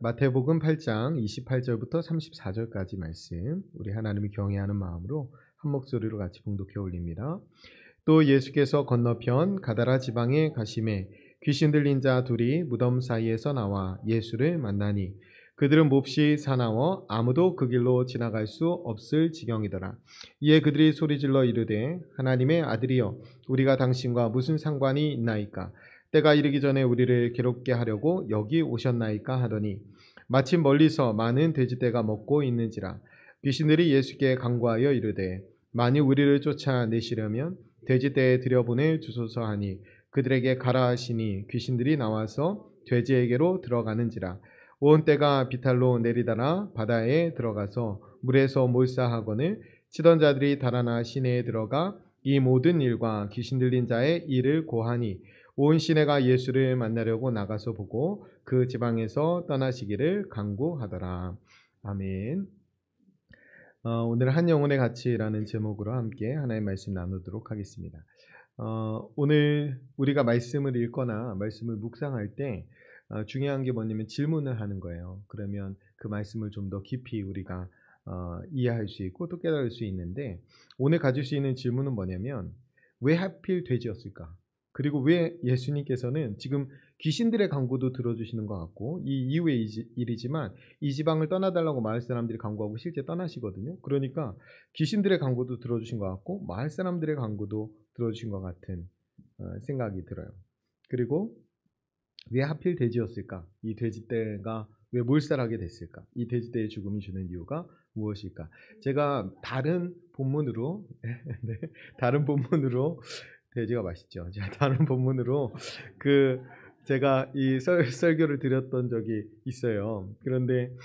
마태복음 8장 28절부터 34절까지 말씀, 우리 하나님을 경외하는 마음으로 한 목소리로 같이 봉독해 올립니다. 또 예수께서 건너편 가다라 지방에 가심에 귀신 들린 자 둘이 무덤 사이에서 나와 예수를 만나니 그들은 몹시 사나워 아무도 그 길로 지나갈 수 없을 지경이더라. 이에 그들이 소리질러 이르되 하나님의 아들이여 우리가 당신과 무슨 상관이 있나이까? 때가 이르기 전에 우리를 괴롭게 하려고 여기 오셨나이까 하더니 마침 멀리서 많은 돼지떼가 먹고 있는지라. 귀신들이 예수께 간구하여 이르되 만일 우리를 쫓아내시려면 돼지떼에 들여보내 주소서 하니 그들에게 가라 하시니 귀신들이 나와서 돼지에게로 들어가는지라. 온 떼가 비탈로 내리다가 바다에 들어가서 물에서 몰사하거늘 치던 자들이 달아나 시내에 들어가 이 모든 일과 귀신 들린 자의 일을 고하니 온 시내가 예수를 만나려고 나가서 보고 그 지방에서 떠나시기를 간구하더라. 아멘. 오늘 한 영혼의 가치라는 제목으로 함께 하나의 말씀 나누도록 하겠습니다. 오늘 우리가 말씀을 읽거나 말씀을 묵상할 때 중요한 게 뭐냐면 질문을 하는 거예요. 그러면 그 말씀을 좀 더 깊이 우리가 이해할 수 있고 또 깨달을 수 있는데, 오늘 가질 수 있는 질문은 뭐냐면 왜 하필 돼지였을까? 그리고 왜 예수님께서는 지금 귀신들의 간구도 들어주시는 것 같고, 이 이후의 일이지만 이 지방을 떠나달라고 마을 사람들이 간구하고 실제 떠나시거든요. 그러니까 귀신들의 간구도 들어주신 것 같고 마을 사람들의 간구도 들어주신 것 같은 생각이 들어요. 그리고 왜 하필 돼지였을까? 이 돼지떼가 왜 몰살하게 됐을까? 이 돼지떼의 죽음이 주는 이유가 무엇일까? 제가 다른 본문으로 네, 다른 본문으로 돼지가 맛있죠. 제가 다른 본문으로 제가 이 설교를 드렸던 적이 있어요. 그런데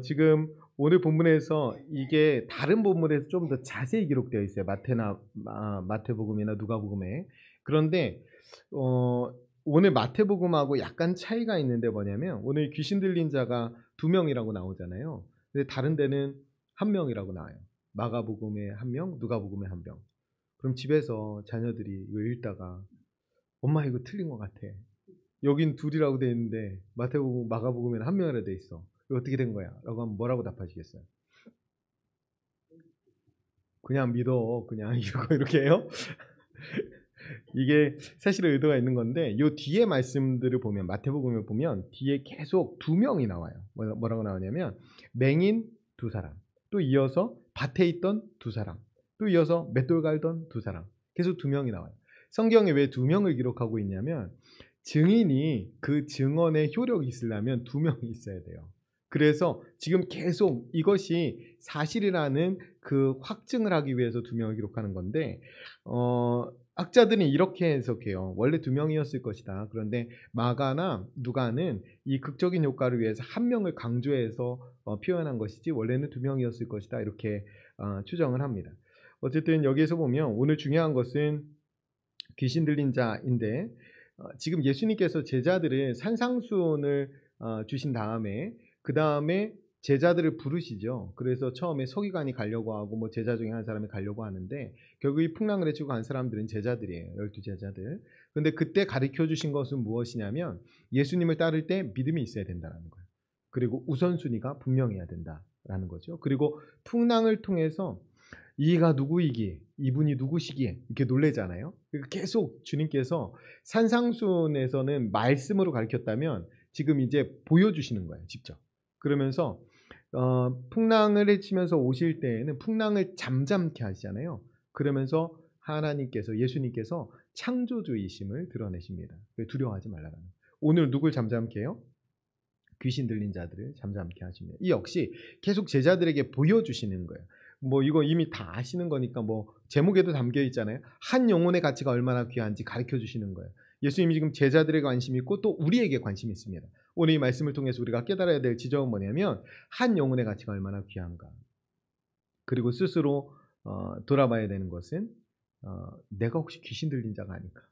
지금 오늘 본문에서 이게 다른 본문에서 좀 더 자세히 기록되어 있어요. 마태복음이나 누가복음에. 그런데 오늘 마태복음하고 약간 차이가 있는데 뭐냐면 오늘 귀신 들린 자가 2명이라고 나오잖아요. 근데 다른 데는 1명이라고 나와요. 마가복음에 1명, 누가복음에 1명. 그럼 집에서 자녀들이 이거 읽다가 엄마 이거 틀린 것 같아. 여긴 2이라고 돼 있는데 마태복음, 마가복음에는 1명이라 돼 있어. 이거 어떻게 된 거야? 라고 하면 뭐라고 답하시겠어요? 그냥 믿어. 그냥 이렇게 해요? 이게 사실은 의도가 있는 건데, 요 뒤에 말씀들을 보면, 마태복음을 보면 뒤에 계속 2명이 나와요. 뭐라고 나오냐면 맹인 2사람, 또 이어서 밭에 있던 2사람, 또 이어서 맷돌 갈던 2사람, 계속 2명이 나와요. 성경에 왜 2명을 기록하고 있냐면 증인이 그 증언의 효력이 있으려면 2명이 있어야 돼요. 그래서 지금 계속 이것이 사실이라는 그 확증을 하기 위해서 2명을 기록하는 건데, 학자들은 이렇게 해석해요. 원래 2명이었을 것이다. 그런데 마가나 누가는 이 극적인 효과를 위해서 1명을 강조해서 표현한 것이지 원래는 2명이었을 것이다. 이렇게 추정을 합니다. 어쨌든 여기에서 보면 오늘 중요한 것은 귀신 들린 자인데, 지금 예수님께서 제자들을 산상수훈을 주신 다음에 그 다음에 제자들을 부르시죠. 그래서 처음에 서기관이 가려고 하고 뭐 제자 중에 한 사람이 가려고 하는데 결국 이 풍랑을 헤치고 간 사람들은 제자들이에요. 12제자들. 근데 그때 가르쳐 주신 것은 무엇이냐면 예수님을 따를 때 믿음이 있어야 된다는 거예요. 그리고 우선순위가 분명해야 된다라는 거죠. 그리고 풍랑을 통해서 이가 누구이기에, 이분이 누구시기에 이렇게 놀래잖아요. 계속 주님께서 산상수훈에서는 말씀으로 가르쳤다면 지금 이제 보여주시는 거예요. 직접. 그러면서 풍랑을 헤치면서 오실 때에는 풍랑을 잠잠케 하시잖아요. 그러면서 하나님께서, 예수님께서 창조주이심을 드러내십니다. 두려워하지 말라는. 오늘 누굴 잠잠케 해요? 귀신 들린 자들을 잠잠케 하십니다. 이 역시 계속 제자들에게 보여주시는 거예요. 뭐 이거 이미 다 아시는 거니까 뭐 제목에도 담겨 있잖아요. 한 영혼의 가치가 얼마나 귀한지 가르쳐 주시는 거예요. 예수님이 지금 제자들에게 관심이 있고 또 우리에게 관심이 있습니다. 오늘 이 말씀을 통해서 우리가 깨달아야 될 지점은 뭐냐면 한 영혼의 가치가 얼마나 귀한가. 그리고 스스로 돌아봐야 되는 것은 내가 혹시 귀신 들린 자가 아닐까.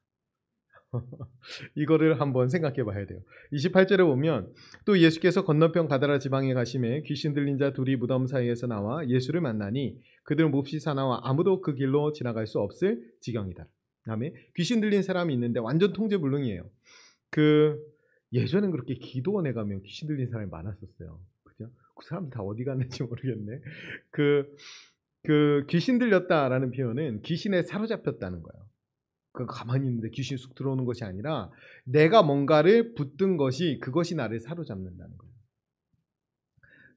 이거를 한번 생각해 봐야 돼요. 28절에 보면 또 예수께서 건너편 가다라 지방에 가심에 귀신 들린 자 둘이 무덤 사이에서 나와 예수를 만나니 그들은 몹시 사나워 아무도 그 길로 지나갈 수 없을 지경이다. 다음에 귀신 들린 사람이 있는데 완전 통제불능이에요. 예전엔 그렇게 기도원에 가면 귀신 들린 사람이 많았었어요. 그죠? 그 사람들 다 어디 갔는지 모르겠네. 그 귀신 들렸다라는 표현은 귀신에 사로잡혔다는 거예요. 그 가만히 있는데 귀신이 쑥 들어오는 것이 아니라 내가 뭔가를 붙든 것이 그것이 나를 사로잡는다는 거예요.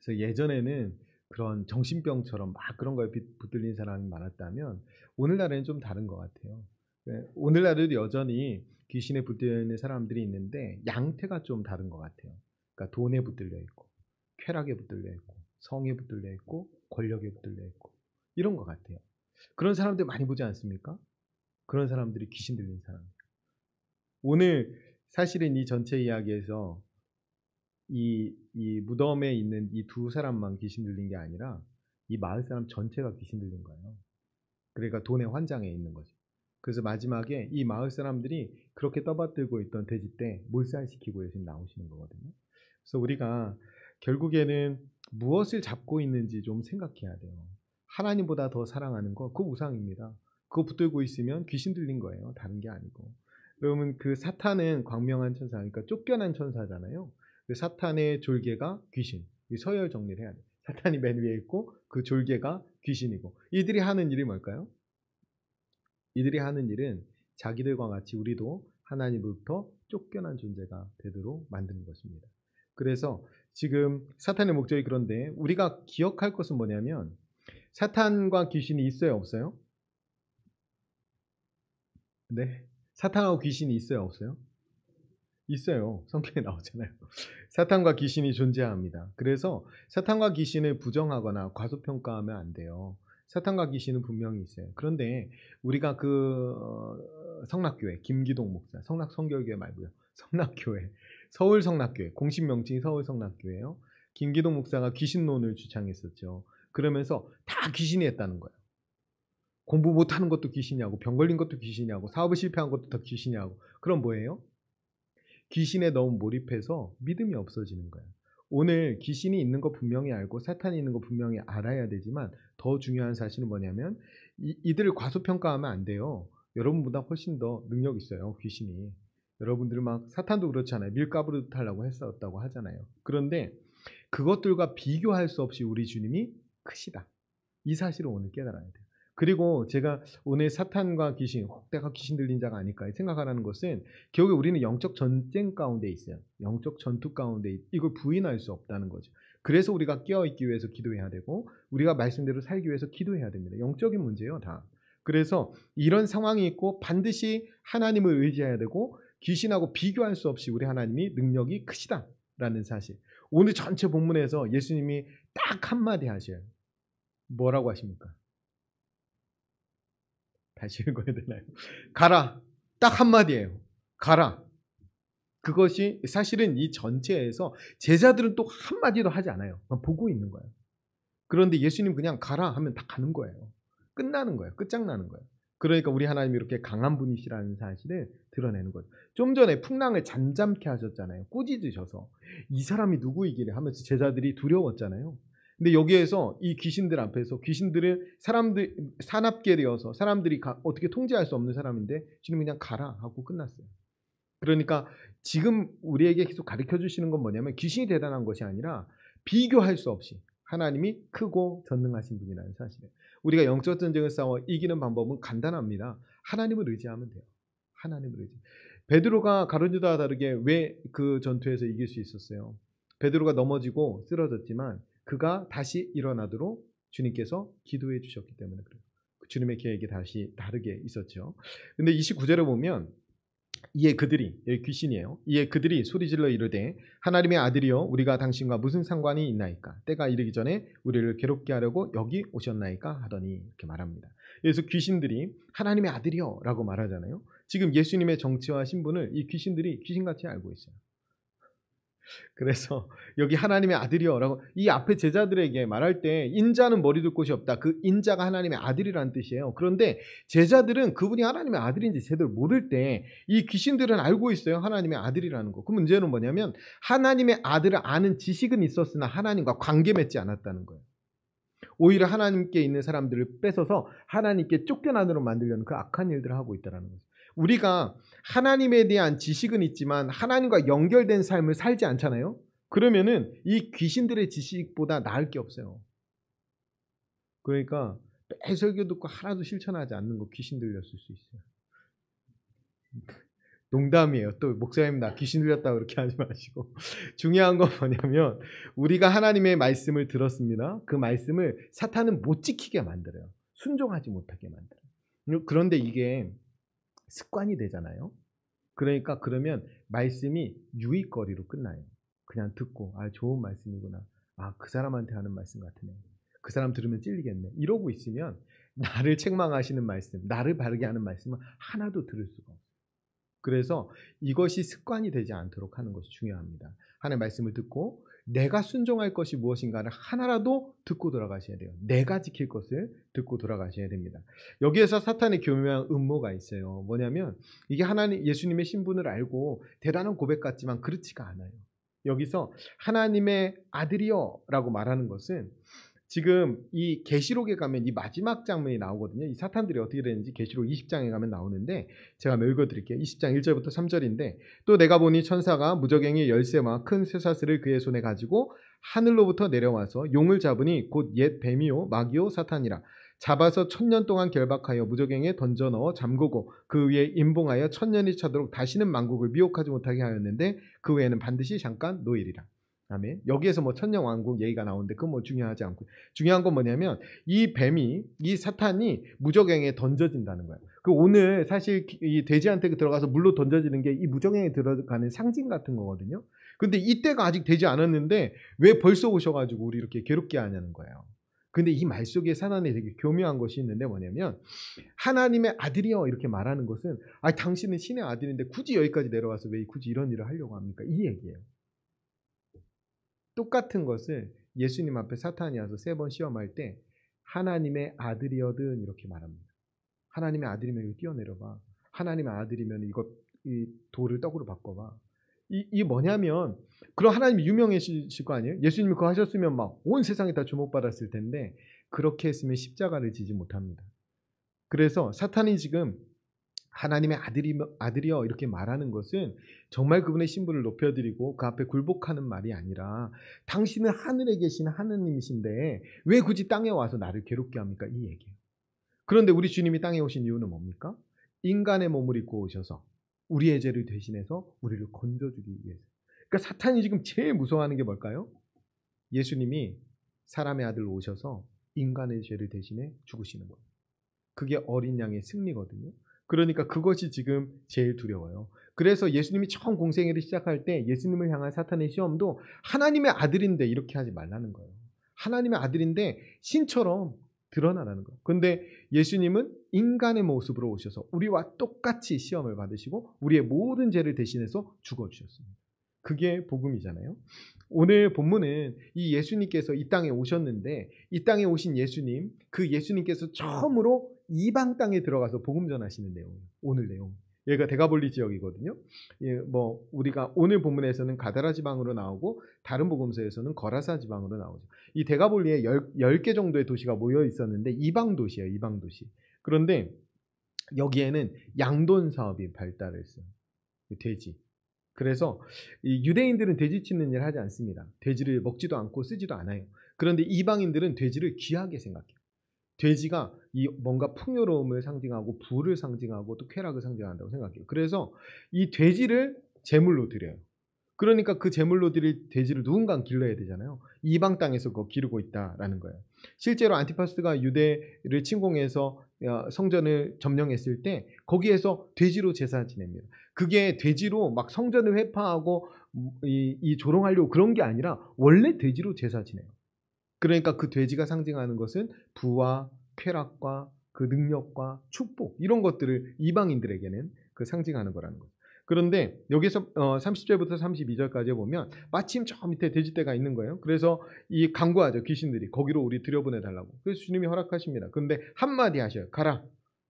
그래서 예전에는 그런 정신병처럼 막 그런 거에 붙들린 사람이 많았다면 오늘날에는 좀 다른 것 같아요. 오늘날에도 여전히 귀신에 붙들려 있는 사람들이 있는데 양태가 좀 다른 것 같아요. 그러니까 돈에 붙들려 있고 쾌락에 붙들려 있고 성에 붙들려 있고 권력에 붙들려 있고 이런 것 같아요. 그런 사람들 많이 보지 않습니까? 그런 사람들이 귀신 들린 사람. 오늘 사실은 이 전체 이야기에서 이 무덤에 있는 이 두 사람만 귀신 들린 게 아니라 이 마을 사람 전체가 귀신 들린 거예요. 그러니까 돈의 환장에 있는 거죠. 그래서 마지막에 이 마을 사람들이 그렇게 떠받들고 있던 돼지 때 몰살시키고 예수님 나오시는 거거든요. 그래서 우리가 결국에는 무엇을 잡고 있는지 좀 생각해야 돼요. 하나님보다 더 사랑하는 거, 그거 우상입니다. 그거 붙들고 있으면 귀신 들린 거예요. 다른 게 아니고. 그러면 그 사탄은 광명한 천사, 그러니까 쫓겨난 천사잖아요. 그 사탄의 졸개가 귀신. 서열 정리를 해야 돼요. 사탄이 맨 위에 있고 그 졸개가 귀신이고, 이들이 하는 일이 뭘까요? 이들이 하는 일은 자기들과 같이 우리도 하나님으로부터 쫓겨난 존재가 되도록 만드는 것입니다. 그래서 지금 사탄의 목적이 그런데 우리가 기억할 것은 뭐냐면 사탄과 귀신이 있어요, 없어요? 네. 사탄하고 귀신이 있어요, 없어요? 있어요. 성경에 나오잖아요. 사탄과 귀신이 존재합니다. 그래서 사탄과 귀신을 부정하거나 과소평가하면 안 돼요. 사탄과 귀신은 분명히 있어요. 그런데 우리가 성락교회 김기동 목사, 성락성결교회 말고요. 성락교회, 서울성락교회, 공식 명칭이 서울성락교회예요. 김기동 목사가 귀신론을 주창했었죠. 그러면서 다 귀신이 했다는 거예요. 공부 못하는 것도 귀신이하고 병 걸린 것도 귀신이하고 사업을 실패한 것도 다 귀신이하고. 그럼 뭐예요? 귀신에 너무 몰입해서 믿음이 없어지는 거예요. 오늘 귀신이 있는 거 분명히 알고 사탄이 있는 거 분명히 알아야 되지만 더 중요한 사실은 뭐냐면 이들을 과소평가하면 안 돼요. 여러분보다 훨씬 더 능력 있어요, 귀신이. 여러분들 막 사탄도 그렇잖아요. 밀가부르듯 하려고 했었다고 하잖아요. 그런데 그것들과 비교할 수 없이 우리 주님이 크시다. 이 사실을 오늘 깨달아야 돼요. 그리고 제가 오늘 사탄과 귀신, 내가 귀신 들린 자가 아닐까 생각하라는 것은 결국에 우리는 영적 전쟁 가운데 있어요. 영적 전투 가운데 이걸 부인할 수 없다는 거죠. 그래서 우리가 깨어있기 위해서 기도해야 되고 우리가 말씀대로 살기 위해서 기도해야 됩니다. 영적인 문제예요, 다. 그래서 이런 상황이 있고 반드시 하나님을 의지해야 되고 귀신하고 비교할 수 없이 우리 하나님이 능력이 크시다라는 사실. 오늘 전체 본문에서 예수님이 딱 한마디 하셔요. 뭐라고 하십니까? 다시 읽어야 되나요? 가라. 딱 한마디예요. 가라. 그것이 사실은 이 전체에서 제자들은 또 한마디도 하지 않아요. 보고 있는 거예요. 그런데 예수님 그냥 가라 하면 다 가는 거예요. 끝나는 거예요. 끝장나는 거예요. 그러니까 우리 하나님이 이렇게 강한 분이시라는 사실을 드러내는 거죠. 좀 전에 풍랑을 잠잠케 하셨잖아요. 꾸짖으셔서 이 사람이 누구이기래 하면서 제자들이 두려웠잖아요. 근데 여기에서 이 귀신들 앞에서 귀신들을 사람들 사납게 되어서 사람들이 어떻게 통제할 수 없는 사람인데 지금 그냥 가라 하고 끝났어요. 그러니까 지금 우리에게 계속 가르쳐 주시는 건 뭐냐면 귀신이 대단한 것이 아니라 비교할 수 없이 하나님이 크고 전능하신 분이라는 사실이에요. 우리가 영적 전쟁을 싸워 이기는 방법은 간단합니다. 하나님을 의지하면 돼요. 하나님을 의지. 베드로가 가룟유다와 다르게 왜 그 전투에서 이길 수 있었어요? 베드로가 넘어지고 쓰러졌지만 그가 다시 일어나도록 주님께서 기도해 주셨기 때문에 그래요. 주님의 계획이 다시 다르게 있었죠. 근데 29절에 보면 이에 그들이, 여기 귀신이에요. 이에 그들이 소리질러 이르되 하나님의 아들이여 우리가 당신과 무슨 상관이 있나이까? 때가 이르기 전에 우리를 괴롭게 하려고 여기 오셨나이까? 하더니 이렇게 말합니다. 그래서 귀신들이 하나님의 아들이여 라고 말하잖아요. 지금 예수님의 정체와 신분을 이 귀신들이 귀신같이 알고 있어요. 그래서 여기 하나님의 아들이여 라고 이 앞에 제자들에게 말할 때 인자는 머리 둘 곳이 없다. 그 인자가 하나님의 아들이라는 뜻이에요. 그런데 제자들은 그분이 하나님의 아들인지 제대로 모를 때 이 귀신들은 알고 있어요. 하나님의 아들이라는 거. 그 문제는 뭐냐면 하나님의 아들을 아는 지식은 있었으나 하나님과 관계 맺지 않았다는 거예요. 오히려 하나님께 있는 사람들을 뺏어서 하나님께 쫓겨나도록 만들려는 그 악한 일들을 하고 있다는 거죠. 우리가 하나님에 대한 지식은 있지만 하나님과 연결된 삶을 살지 않잖아요. 그러면은 이 귀신들의 지식보다 나을 게 없어요. 그러니까 매 설교 듣고 하나도 실천하지 않는 거 귀신 들렸을 수 있어요. 농담이에요. 또 목사님 나 귀신 들렸다고 그렇게 하지 마시고 중요한 건 뭐냐면 우리가 하나님의 말씀을 들었습니다. 그 말씀을 사탄은 못 지키게 만들어요. 순종하지 못하게 만들어요. 그런데 이게 습관이 되잖아요. 그러니까 그러면 말씀이 유익거리로 끝나요. 그냥 듣고 좋은 말씀이구나. 그 사람한테 하는 말씀 같으네. 그 사람 들으면 찔리겠네. 이러고 있으면 나를 책망하시는 말씀, 나를 바르게 하는 말씀은 하나도 들을 수가 없어요. 그래서 이것이 습관이 되지 않도록 하는 것이 중요합니다. 하나님의 말씀을 듣고 내가 순종할 것이 무엇인가를 하나라도 듣고 돌아가셔야 돼요. 내가 지킬 것을 듣고 돌아가셔야 됩니다. 여기에서 사탄의 교묘한 음모가 있어요. 뭐냐면 이게 하나님 예수님의 신분을 알고 대단한 고백 같지만 그렇지가 않아요. 여기서 하나님의 아들이여 라고 말하는 것은 지금 이 계시록에 가면 이 마지막 장면이 나오거든요. 이 사탄들이 어떻게 되는지 계시록 20장에 가면 나오는데 제가 한번 읽어드릴게요. 20장 1절부터 3절인데 또 내가 보니 천사가 무저갱이 열쇠와 큰 쇠사슬을 그의 손에 가지고 하늘로부터 내려와서 용을 잡으니 곧 옛 뱀이요 마귀요 사탄이라 잡아서 1000년 동안 결박하여 무저갱에 던져 넣어 잠그고 그 위에 임봉하여 1000년이 차도록 다시는 만국을 미혹하지 못하게 하였는데 그 외에는 반드시 잠깐 노일이라. 아멘. 여기에서 뭐 천년왕국 얘기가 나오는데 그건 뭐 중요하지 않고 중요한 건 뭐냐면 이 뱀이 이 사탄이 무저갱에 던져진다는 거예요. 그 오늘 사실 이 돼지한테 들어가서 물로 던져지는 게 이 무저갱에 들어가는 상징 같은 거거든요. 근데 이때가 아직 되지 않았는데 왜 벌써 오셔가지고 우리 이렇게 괴롭게 하냐는 거예요. 근데 이 말 속에 사탄이 되게 교묘한 것이 있는데 뭐냐면 하나님의 아들이여 이렇게 말하는 것은 당신은 신의 아들인데 굳이 여기까지 내려와서 왜 굳이 이런 일을 하려고 합니까? 이 얘기예요. 똑같은 것을 예수님 앞에 사탄이 와서 3번 시험할 때 하나님의 아들이여든 이렇게 말합니다. 하나님의 아들이면 이거 뛰어내려봐. 하나님의 아들이면 이 돌을 떡으로 바꿔봐. 이 뭐냐면 그럼 하나님이 유명해지실 거 아니에요? 예수님이 그거 하셨으면 막 온 세상이 다 주목받았을 텐데 그렇게 했으면 십자가를 지지 못합니다. 그래서 사탄이 지금 하나님의 아들이여 이렇게 말하는 것은 정말 그분의 신분을 높여드리고 그 앞에 굴복하는 말이 아니라 당신은 하늘에 계신 하느님이신데 왜 굳이 땅에 와서 나를 괴롭게 합니까? 이 얘기예요. 그런데 우리 주님이 땅에 오신 이유는 뭡니까? 인간의 몸을 입고 오셔서 우리의 죄를 대신해서 우리를 건져주기 위해서. 그러니까 사탄이 지금 제일 무서워하는 게 뭘까요? 예수님이 사람의 아들로 오셔서 인간의 죄를 대신해 죽으시는 거예요. 그게 어린 양의 승리거든요. 그러니까 그것이 지금 제일 두려워요. 그래서 예수님이 처음 공생애를 시작할 때 예수님을 향한 사탄의 시험도 하나님의 아들인데 이렇게 하지 말라는 거예요. 하나님의 아들인데 신처럼 드러나라는 거예요. 그런데 예수님은 인간의 모습으로 오셔서 우리와 똑같이 시험을 받으시고 우리의 모든 죄를 대신해서 죽어주셨습니다. 그게 복음이잖아요. 오늘 본문은 이 예수님께서 이 땅에 오셨는데 이 땅에 오신 예수님, 그 예수님께서 처음으로 이방 땅에 들어가서 복음 전하시는 내용이에요. 오늘 내용. 여기가 데가볼리 지역이거든요. 뭐 우리가 오늘 본문에서는 가다라 지방으로 나오고 다른 복음서에서는 거라사 지방으로 나오죠. 이 데가볼리에 10개 정도의 도시가 모여 있었는데 이방 도시예요. 이방 도시. 그런데 여기에는 양돈 사업이 발달했어요. 돼지. 그래서 이 유대인들은 돼지 치는 일을 하지 않습니다. 돼지를 먹지도 않고 쓰지도 않아요. 그런데 이방인들은 돼지를 귀하게 생각해요. 돼지가 이 뭔가 풍요로움을 상징하고 부를 상징하고 또 쾌락을 상징한다고 생각해요. 그래서 이 돼지를 제물로 드려요. 그러니까 그 제물로 드릴 돼지를 누군가 길러야 되잖아요. 이방 땅에서 그거 기르고 있다라는 거예요. 실제로 안티파스가 유대를 침공해서 성전을 점령했을 때 거기에서 돼지로 제사 지냅니다. 그게 돼지로 막 성전을 회파하고 이 조롱하려고 그런 게 아니라 원래 돼지로 제사 지내요. 그러니까 그 돼지가 상징하는 것은 부와 쾌락과 그 능력과 축복 이런 것들을 이방인들에게는 그 상징하는 거라는 거죠. 그런데 여기서 30절부터 32절까지 보면 마침 저 밑에 돼지떼가 있는 거예요. 그래서 이 간구하죠. 귀신들이 거기로 우리 들여보내달라고. 그래서 주님이 허락하십니다. 그런데 한마디 하셔요. 가라.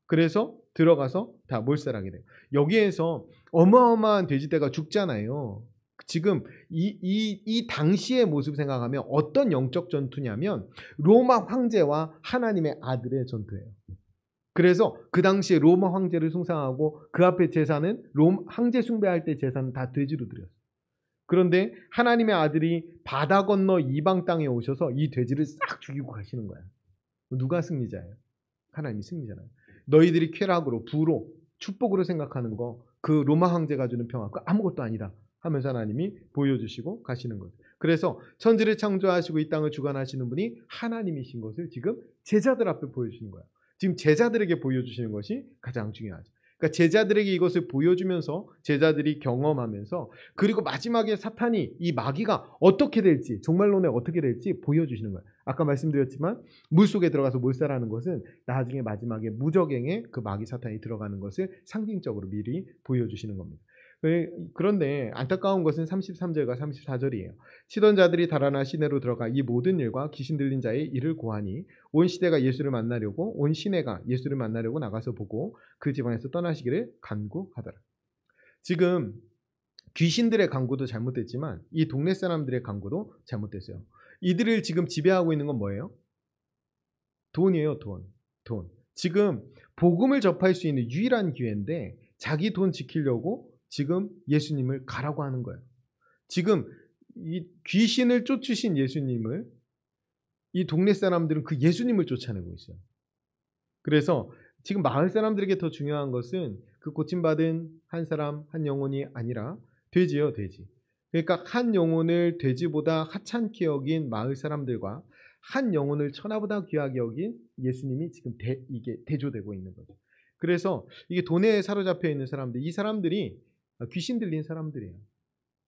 그래서 들어가서 다 몰살하게 돼요. 여기에서 어마어마한 돼지떼가 죽잖아요. 지금 이 당시의 모습 생각하면 어떤 영적 전투냐면 로마 황제와 하나님의 아들의 전투예요. 그래서 그 당시에 로마 황제를 숭상하고 그 앞에 제사는 황제 숭배할 때 제사는 다 돼지로 드렸어요. 그런데 하나님의 아들이 바다 건너 이방 땅에 오셔서 이 돼지를 싹 죽이고 가시는 거야. 누가 승리자예요? 하나님이 승리잖아요. 너희들이 쾌락으로 부로 축복으로 생각하는 거 그 로마 황제가 주는 평화 그 아무것도 아니다 하면서 하나님이 보여주시고 가시는 거예요. 그래서 천지를 창조하시고 이 땅을 주관하시는 분이 하나님이신 것을 지금 제자들 앞에 보여주시는 거예요. 지금 제자들에게 보여주시는 것이 가장 중요하죠. 그러니까 제자들에게 이것을 보여주면서 제자들이 경험하면서 그리고 마지막에 사탄이 이 마귀가 어떻게 될지 종말론에 어떻게 될지 보여주시는 거예요. 아까 말씀드렸지만 물속에 들어가서 몰살하는 것은 나중에 마지막에 무저갱에 그 마귀 사탄이 들어가는 것을 상징적으로 미리 보여주시는 겁니다. 그런데 안타까운 것은 33절과 34절이에요. 치던 자들이 달아나 시내로 들어가 이 모든 일과 귀신 들린 자의 일을 고하니 온 시내가 예수를 만나려고 나가서 보고 그 지방에서 떠나시기를 간구하더라. 지금 귀신들의 간구도 잘못됐지만 이 동네 사람들의 간구도 잘못됐어요. 이들을 지금 지배하고 있는 건 뭐예요? 돈이에요. 돈. 지금 복음을 접할 수 있는 유일한 기회인데 자기 돈 지키려고 지금 예수님을 가라고 하는 거예요. 지금 이 귀신을 쫓으신 예수님을 이 동네 사람들은 그 예수님을 쫓아내고 있어요. 그래서 지금 마을 사람들에게 더 중요한 것은 그 고침받은 한 사람 한 영혼이 아니라 돼지예요. 돼지. 그러니까 한 영혼을 돼지보다 하찮게 여긴 마을 사람들과 한 영혼을 천하보다 귀하게 여긴 예수님이 지금 이게 대조되고 있는 거죠. 그래서 이게 돈에 사로잡혀 있는 사람들, 이 사람들이 귀신 들린 사람들이에요.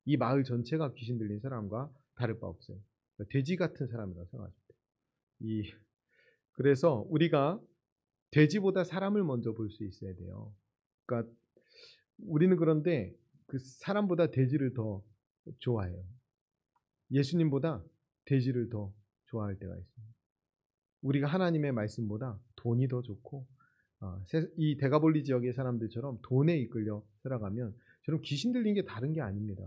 이 마을 전체가 귀신 들린 사람과 다를 바 없어요. 돼지 같은 사람이라고 생각합니다. 그래서 우리가 돼지보다 사람을 먼저 볼 수 있어야 돼요. 그러니까 우리는 그런데 그 사람보다 돼지를 더 좋아해요. 예수님보다 돼지를 더 좋아할 때가 있습니다. 우리가 하나님의 말씀보다 돈이 더 좋고 이 데가볼리 지역의 사람들처럼 돈에 이끌려 살아가면 여러분 귀신 들린 게 다른 게 아닙니다.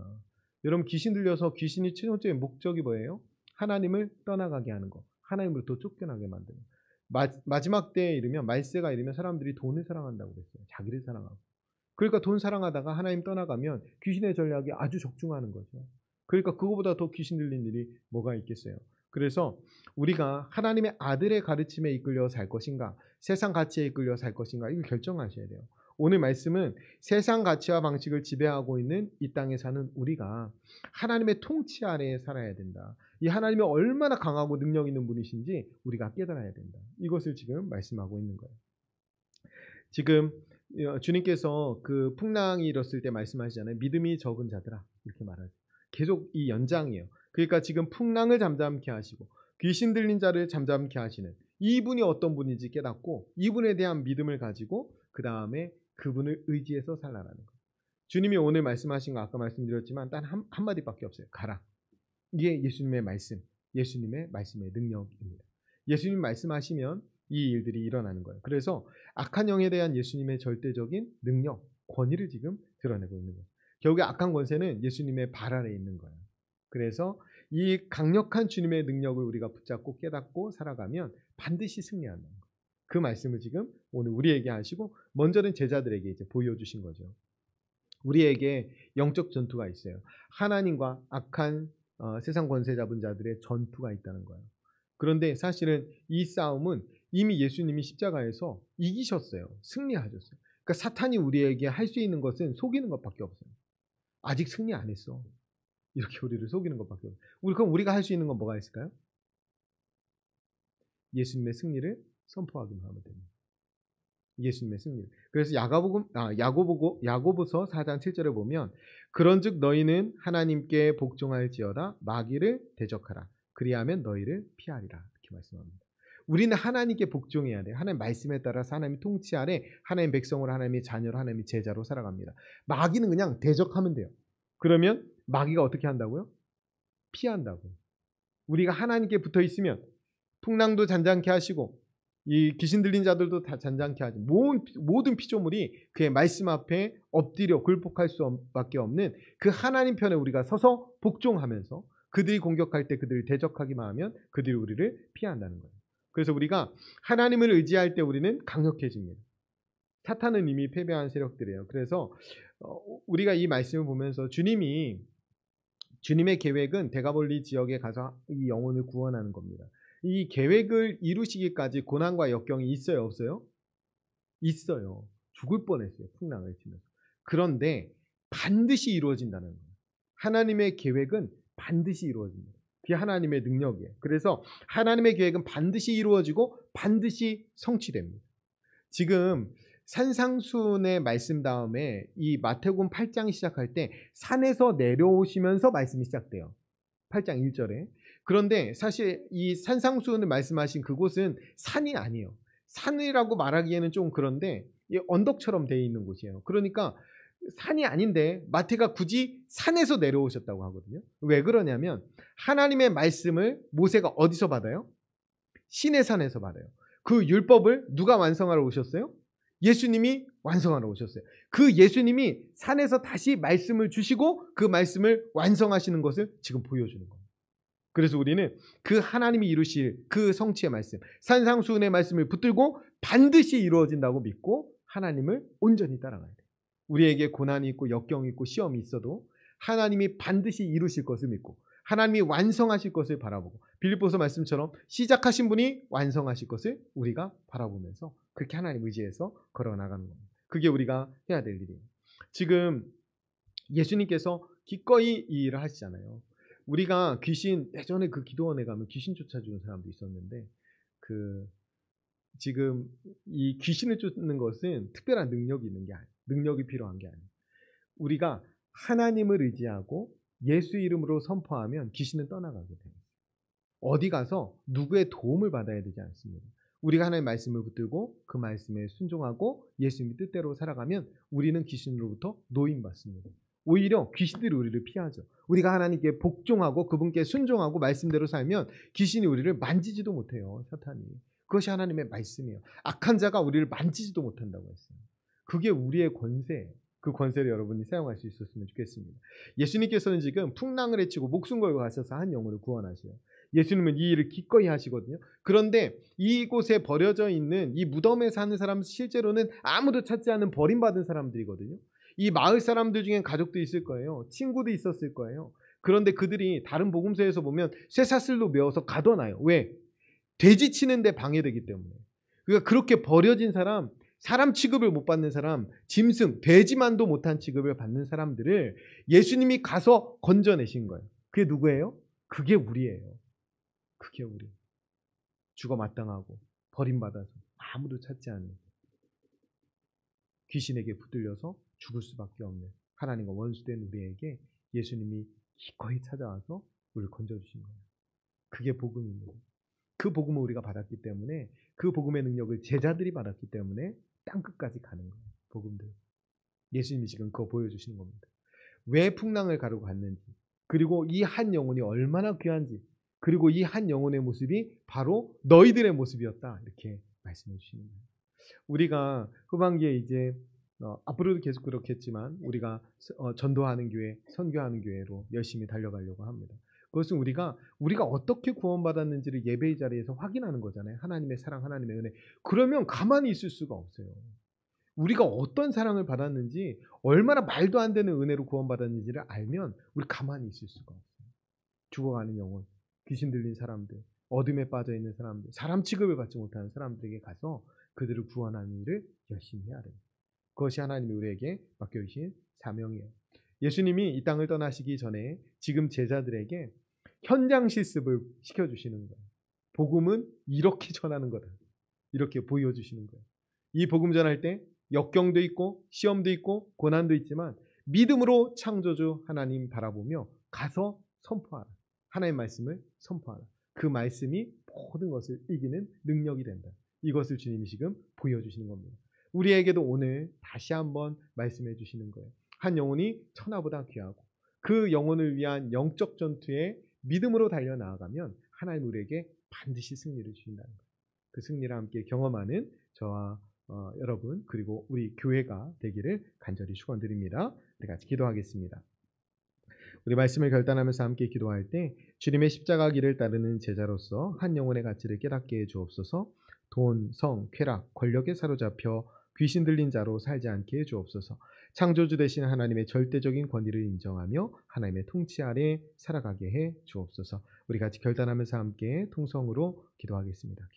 여러분 귀신 들려서 귀신이 최종적인 목적이 뭐예요? 하나님을 떠나가게 하는 거. 하나님으로부터 쫓겨나게 만드는 거. 마지막 때에 이르면 말세가 이르면 사람들이 돈을 사랑한다고 그랬어요. 자기를 사랑하고. 그러니까 돈 사랑하다가 하나님 떠나가면 귀신의 전략이 아주 적중하는 거죠. 그러니까 그거보다 더 귀신 들린 일이 뭐가 있겠어요. 그래서 우리가 하나님의 아들의 가르침에 이끌려 살 것인가 세상 가치에 이끌려 살 것인가 이걸 결정하셔야 돼요. 오늘 말씀은 세상 가치와 방식을 지배하고 있는 이 땅에 사는 우리가 하나님의 통치 아래에 살아야 된다. 이 하나님이 얼마나 강하고 능력 있는 분이신지 우리가 깨달아야 된다. 이것을 지금 말씀하고 있는 거예요. 지금 주님께서 그 풍랑이 일었을 때 말씀하시잖아요. 믿음이 적은 자들아 이렇게 말하죠. 계속 이 연장이에요. 그러니까 지금 풍랑을 잠잠케 하시고 귀신 들린 자를 잠잠케 하시는 이분이 어떤 분인지 깨닫고 이분에 대한 믿음을 가지고 그 다음에 그분을 의지해서 살아라는 거예요. 주님이 오늘 말씀하신 거 아까 말씀드렸지만 단 한마디밖에 없어요. 가라. 이게 예수님의 말씀, 예수님의 말씀의 능력입니다. 예수님 말씀하시면 이 일들이 일어나는 거예요. 그래서 악한 영에 대한 예수님의 절대적인 능력, 권위를 지금 드러내고 있는 거예요. 결국에 악한 권세는 예수님의 발 아래에 있는 거예요. 그래서 이 강력한 주님의 능력을 우리가 붙잡고 깨닫고 살아가면 반드시 승리한다는 거예요. 그 말씀을 지금 오늘 우리에게 하시고 먼저는 제자들에게 이제 보여주신 거죠. 우리에게 영적 전투가 있어요. 하나님과 악한 세상 권세 잡은 자들의 전투가 있다는 거예요. 그런데 사실은 이 싸움은 이미 예수님이 십자가에서 이기셨어요. 승리하셨어요. 그러니까 사탄이 우리에게 할 수 있는 것은 속이는 것밖에 없어요. 아직 승리 안 했어. 이렇게 우리를 속이는 것밖에 없어요. 그럼 우리가 할 수 있는 건 뭐가 있을까요? 예수님의 승리를 선포하기만 하면 됩니다. 예수님의 승리. 그래서 야고보서 4장 7절에 보면 그런즉 너희는 하나님께 복종할지어다 마귀를 대적하라. 그리하면 너희를 피하리라. 이렇게 말씀합니다. 우리는 하나님께 복종해야 돼요. 하나님 말씀에 따라서 하나님의 통치 아래 하나님 백성으로 하나님의 자녀로 하나님의 제자로 살아갑니다. 마귀는 그냥 대적하면 돼요. 그러면 마귀가 어떻게 한다고요? 피한다고요. 우리가 하나님께 붙어 있으면 풍랑도 잔잔케 하시고 이 귀신 들린 자들도 다 잔잔케 하죠. 모든 피조물이 그의 말씀 앞에 엎드려 굴복할 수밖에 없는 그 하나님 편에 우리가 서서 복종하면서 그들이 공격할 때 그들을 대적하기만 하면 그들이 우리를 피한다는 거예요. 그래서 우리가 하나님을 의지할 때 우리는 강력해집니다. 사탄은 이미 패배한 세력들이에요. 그래서 우리가 이 말씀을 보면서 주님의 계획은 데가볼리 지역에 가서 이 영혼을 구원하는 겁니다. 이 계획을 이루시기까지 고난과 역경이 있어요, 없어요? 있어요. 죽을 뻔했어요, 풍랑을 치면서. 그런데 반드시 이루어진다는 거예요. 하나님의 계획은 반드시 이루어집니다. 그게 하나님의 능력이에요. 그래서 하나님의 계획은 반드시 이루어지고 반드시 성취됩니다. 지금 산상수훈의 말씀 다음에 이 마태복음 8장 시작할 때 산에서 내려오시면서 말씀이 시작돼요. 8장 1절에. 그런데 사실 이 산상수훈을 말씀하신 그곳은 산이 아니에요. 산이라고 말하기에는 좀 그런데 언덕처럼 되어 있는 곳이에요. 그러니까 산이 아닌데 마태가 굳이 산에서 내려오셨다고 하거든요. 왜 그러냐면 하나님의 말씀을 모세가 어디서 받아요? 시내산에서 받아요. 그 율법을 누가 완성하러 오셨어요? 예수님이 완성하러 오셨어요. 그 예수님이 산에서 다시 말씀을 주시고 그 말씀을 완성하시는 것을 지금 보여주는 거예요. 그래서 우리는 그 하나님이 이루실 그 성취의 말씀, 산상수훈의 말씀을 붙들고 반드시 이루어진다고 믿고 하나님을 온전히 따라가야 돼요. 우리에게 고난이 있고 역경이 있고 시험이 있어도 하나님이 반드시 이루실 것을 믿고 하나님이 완성하실 것을 바라보고 빌립보서 말씀처럼 시작하신 분이 완성하실 것을 우리가 바라보면서 그렇게 하나님 의지해서 걸어나가는 겁니다. 그게 우리가 해야 될 일이에요. 지금 예수님께서 기꺼이 이 일을 하시잖아요. 우리가 귀신, 예전에 그 기도원에 가면 귀신 쫓아주는 사람도 있었는데 지금 이 귀신을 쫓는 것은 특별한 능력이 있는 게 아니에요. 능력이 필요한 게 아니에요. 우리가 하나님을 의지하고 예수 이름으로 선포하면 귀신은 떠나가게 돼요. 어디 가서 누구의 도움을 받아야 되지 않습니다. 우리가 하나님의 말씀을 붙들고 그 말씀에 순종하고 예수님의 뜻대로 살아가면 우리는 귀신으로부터 노임받습니다. 오히려 귀신들이 우리를 피하죠. 우리가 하나님께 복종하고 그분께 순종하고 말씀대로 살면 귀신이 우리를 만지지도 못해요. 사탄이. 그것이 하나님의 말씀이에요. 악한 자가 우리를 만지지도 못한다고 했어요. 그게 우리의 권세예요. 그 권세를 여러분이 사용할 수 있었으면 좋겠습니다. 예수님께서는 지금 풍랑을 헤치고 목숨 걸고 가셔서 한 영혼을 구원하셔요. 예수님은 이 일을 기꺼이 하시거든요. 그런데 이곳에 버려져 있는 이 무덤에 사는 사람은 실제로는 아무도 찾지 않은 버림받은 사람들이거든요. 이 마을 사람들 중엔 가족도 있을 거예요. 친구도 있었을 거예요. 그런데 그들이 다른 복음서에서 보면 쇠사슬로 메어서 가둬놔요. 왜? 돼지 치는데 방해되기 때문에. 그러니까 그렇게 버려진 사람, 사람 취급을 못 받는 사람, 짐승, 돼지만도 못한 취급을 받는 사람들을 예수님이 가서 건져내신 거예요. 그게 누구예요? 그게 우리예요. 그게 우리. 죽어 마땅하고 버림받아서 아무도 찾지 않는 귀신에게 붙들려서 죽을 수밖에 없는 하나님과 원수된 우리에게 예수님이 기꺼이 찾아와서 우리를 건져주신 거예요. 그게 복음입니다. 그 복음을 우리가 받았기 때문에 그 복음의 능력을 제자들이 받았기 때문에 땅끝까지 가는 거예요. 복음들. 예수님이 지금 그거 보여주시는 겁니다. 왜 풍랑을 가르고 갔는지, 그리고 이 한 영혼이 얼마나 귀한지, 그리고 이 한 영혼의 모습이 바로 너희들의 모습이었다. 이렇게 말씀해 주시는 거예요. 우리가 후반기에 이제 앞으로도 계속 그렇겠지만 우리가 전도하는 교회, 선교하는 교회로 열심히 달려가려고 합니다. 그것은 우리가 어떻게 구원받았는지를 예배의 자리에서 확인하는 거잖아요. 하나님의 사랑, 하나님의 은혜. 그러면 가만히 있을 수가 없어요. 우리가 어떤 사랑을 받았는지, 얼마나 말도 안 되는 은혜로 구원받았는지를 알면 우리 가만히 있을 수가 없어요. 죽어가는 영혼, 귀신 들린 사람들, 어둠에 빠져있는 사람들, 사람 취급을 받지 못하는 사람들에게 가서 그들을 구원하는 일을 열심히 해야 됩니다. 그것이 하나님이 우리에게 맡겨주신 사명이에요. 예수님이 이 땅을 떠나시기 전에 지금 제자들에게 현장 실습을 시켜주시는 거예요. 복음은 이렇게 전하는 거다. 이렇게 보여주시는 거예요. 이 복음 전할 때 역경도 있고 시험도 있고 고난도 있지만 믿음으로 창조주 하나님 바라보며 가서 선포하라. 하나님의 말씀을 선포하라. 그 말씀이 모든 것을 이기는 능력이 된다. 이것을 주님이 지금 보여주시는 겁니다. 우리에게도 오늘 다시 한번 말씀해 주시는 거예요. 한 영혼이 천하보다 귀하고 그 영혼을 위한 영적 전투에 믿음으로 달려나아가면 하나님 우리에게 반드시 승리를 주신다는 거예요. 그 승리를 함께 경험하는 저와 여러분 그리고 우리 교회가 되기를 간절히 축원드립니다. 우리 같이 기도하겠습니다. 우리 말씀을 결단하면서 함께 기도할 때 주님의 십자가 길을 따르는 제자로서 한 영혼의 가치를 깨닫게 해 주옵소서. 돈, 성, 쾌락, 권력에 사로잡혀 귀신 들린 자로 살지 않게 해 주옵소서. 창조주 되신 하나님의 절대적인 권위를 인정하며 하나님의 통치 아래 살아가게 해 주옵소서. 우리 같이 결단하면서 함께 통성으로 기도하겠습니다.